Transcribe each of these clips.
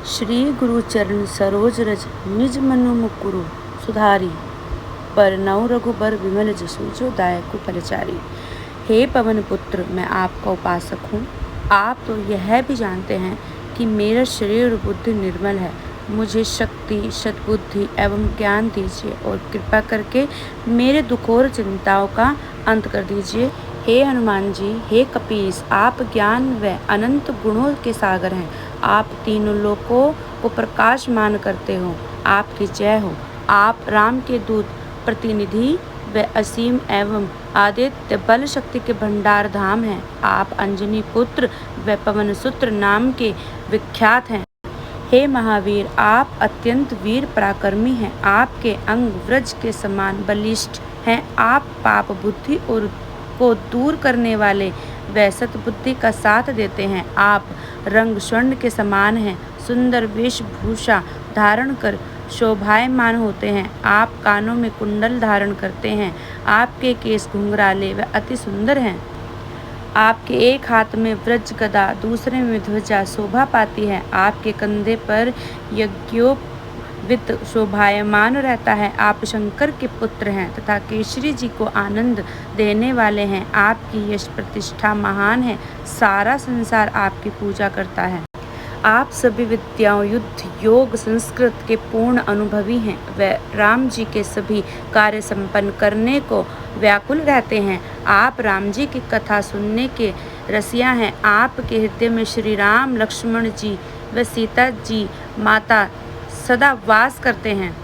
श्री गुरु चरण सरोज रज निज मनु मुकुरु सुधारी बरनउँ रघुबर विमल जसु जो दायक फलचारी। हे पवन पुत्र, मैं आपका उपासक हूँ। आप तो यह भी जानते हैं कि मेरा शरीर और बुद्धि निर्मल है। मुझे शक्ति, सद्बुद्धि एवं ज्ञान दीजिए और कृपा करके मेरे दुखों और चिंताओं का अंत कर दीजिए। हे हनुमान जी, हे कपीस, आप ज्ञान व अनंत गुणों के सागर हैं। आप तीनों लोकों को प्रकाशमान करते हो। आपकी जय हो। आप राम के दूत, प्रतिनिधि व असीम एवं आदित्य बल शक्ति के भंडार धाम हैं। आप अंजनी पुत्र व पवनसुत्र नाम के विख्यात हैं। हे महावीर, आप अत्यंत वीर पराक्रमी हैं। आपके अंग वज्र के समान बलिष्ठ हैं। आप पाप बुद्धि और को दूर करने वाले व सद्बुद्धि का साथ देते हैं। आप रंग स्वर्ण के समान हैं। सुंदर वेशभूषा धारण कर शोभायमान होते हैं। आप कानों में कुंडल धारण करते हैं। आपके केश घुंघराले व अति सुंदर हैं। आपके एक हाथ में वज्र गदा, दूसरे में ध्वजा शोभा पाती है। आपके कंधे पर यज्ञोपवीत शोभायमान रहता है। आप शंकर के पुत्र हैं तथा केसरी जी को आनंद देने वाले हैं। आपकी यश प्रतिष्ठा महान है। सारा संसार आपकी पूजा करता है। आप सभी विद्याओं, युद्ध, योग, संस्कृत के पूर्ण अनुभवी हैं। वे राम जी के सभी कार्य संपन्न करने को व्याकुल रहते हैं। आप राम जी की कथा सुनने के रसिया हैं। आपके हृदय में श्री राम, लक्ष्मण जी व सीता जी माता सदा वास करते हैं।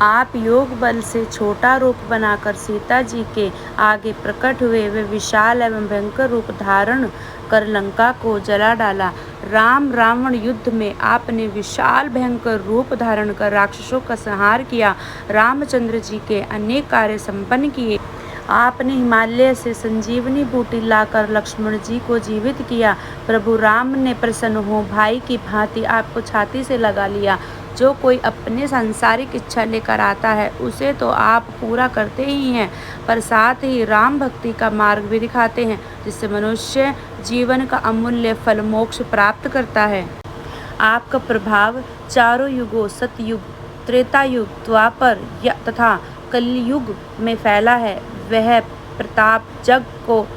आप योग बल से छोटा रूप बनाकर सीता जी के आगे प्रकट हुए। वे विशाल एवं भयंकर रूप धारण कर लंका को जला डाला। राम रावण युद्ध में आपने विशाल भयंकर रूप धारण कर राक्षसों का संहार किया। रामचंद्र जी के अनेक कार्य संपन्न किए। आपने हिमालय से संजीवनी बूटी लाकर लक्ष्मण जी को जीवित किया। प्रभु राम ने प्रसन्न हो भाई की भांति आपको छाती से लगा लिया। जो कोई अपने सांसारिक इच्छा लेकर आता है उसे तो आप पूरा करते ही हैं, पर साथ ही राम भक्ति का मार्ग भी दिखाते हैं, जिससे मनुष्य जीवन का अमूल्य फल मोक्ष प्राप्त करता है। आपका प्रभाव चारों युगों सतयुग, त्रेता युग, द्वापर तथा कलयुग में फैला है। वह प्रताप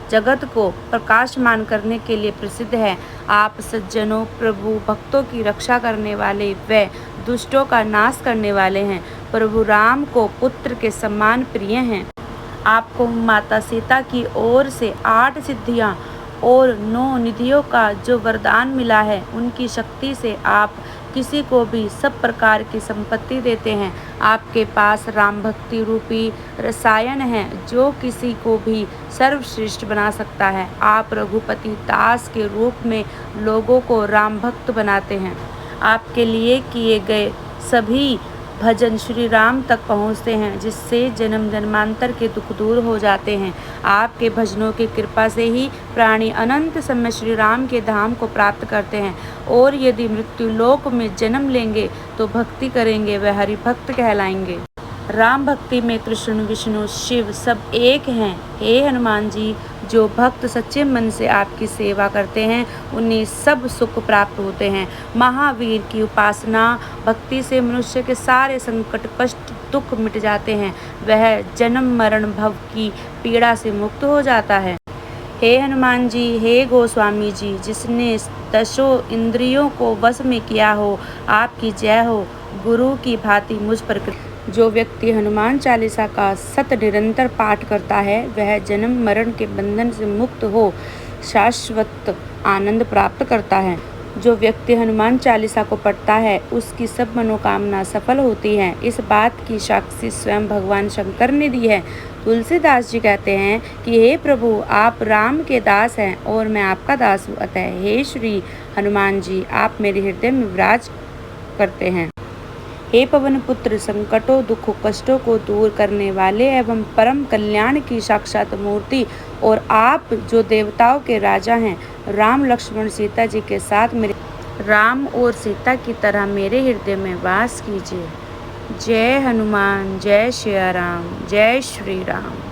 जगत को प्रकाशमान करने के लिए प्रसिद्ध है। आप सज्जनों, प्रभु भक्तों की रक्षा करने वाले व दुष्टों का नाश करने वाले हैं। प्रभु राम को पुत्र के समान प्रिय हैं। आपको माता सीता की ओर से 8 सिद्धियां और 9 निधियों का जो वरदान मिला है, उनकी शक्ति से आप किसी को भी सब प्रकार की संपत्ति देते हैं। आपके पास राम भक्ति रूपी रसायन है जो किसी को भी सर्वश्रेष्ठ बना सकता है। आप रघुपति दास के रूप में लोगों को राम भक्त बनाते हैं। आपके लिए किए गए सभी भजन श्री राम तक पहुँचते हैं, जिससे जन्म जन्मांतर के दुख दूर हो जाते हैं। आपके भजनों की कृपा से ही प्राणी अनंत समय श्री राम के धाम को प्राप्त करते हैं, और यदि मृत्यु लोक में जन्म लेंगे तो भक्ति करेंगे वह हरि भक्त कहलाएंगे। राम भक्ति में कृष्ण, विष्णु, शिव सब एक हैं। हे हनुमान जी, जो भक्त सच्चे मन से आपकी सेवा करते हैं उन्हें सब सुख प्राप्त होते हैं। महावीर की उपासना भक्ति से मनुष्य के सारे संकट, कष्ट, दुख मिट जाते हैं। वह जन्म मरण भव की पीड़ा से मुक्त हो जाता है। हे हनुमान जी, हे गोस्वामी जी, जिसने 10 इंद्रियों को वश में किया हो, आपकी जय हो। गुरु की भांति मुझ पर जो व्यक्ति हनुमान चालीसा का सत निरंतर पाठ करता है, वह जन्म मरण के बंधन से मुक्त हो शाश्वत आनंद प्राप्त करता है। जो व्यक्ति हनुमान चालीसा को पढ़ता है उसकी सब मनोकामना सफल होती है। इस बात की साक्षी स्वयं भगवान शंकर ने दी है। तुलसीदास जी कहते हैं कि हे प्रभु, आप राम के दास हैं और मैं आपका दास हूँ। अतः हे श्री हनुमान जी, आप मेरे हृदय में विराज करते हैं। हे पवन पुत्र, संकटों, दुखों, कष्टों को दूर करने वाले एवं परम कल्याण की साक्षात मूर्ति, और आप जो देवताओं के राजा हैं, राम, लक्ष्मण, सीता जी के साथ मेरे राम और सीता की तरह मेरे हृदय में वास कीजिए। जय हनुमान, जय श्री राम, जय श्री राम।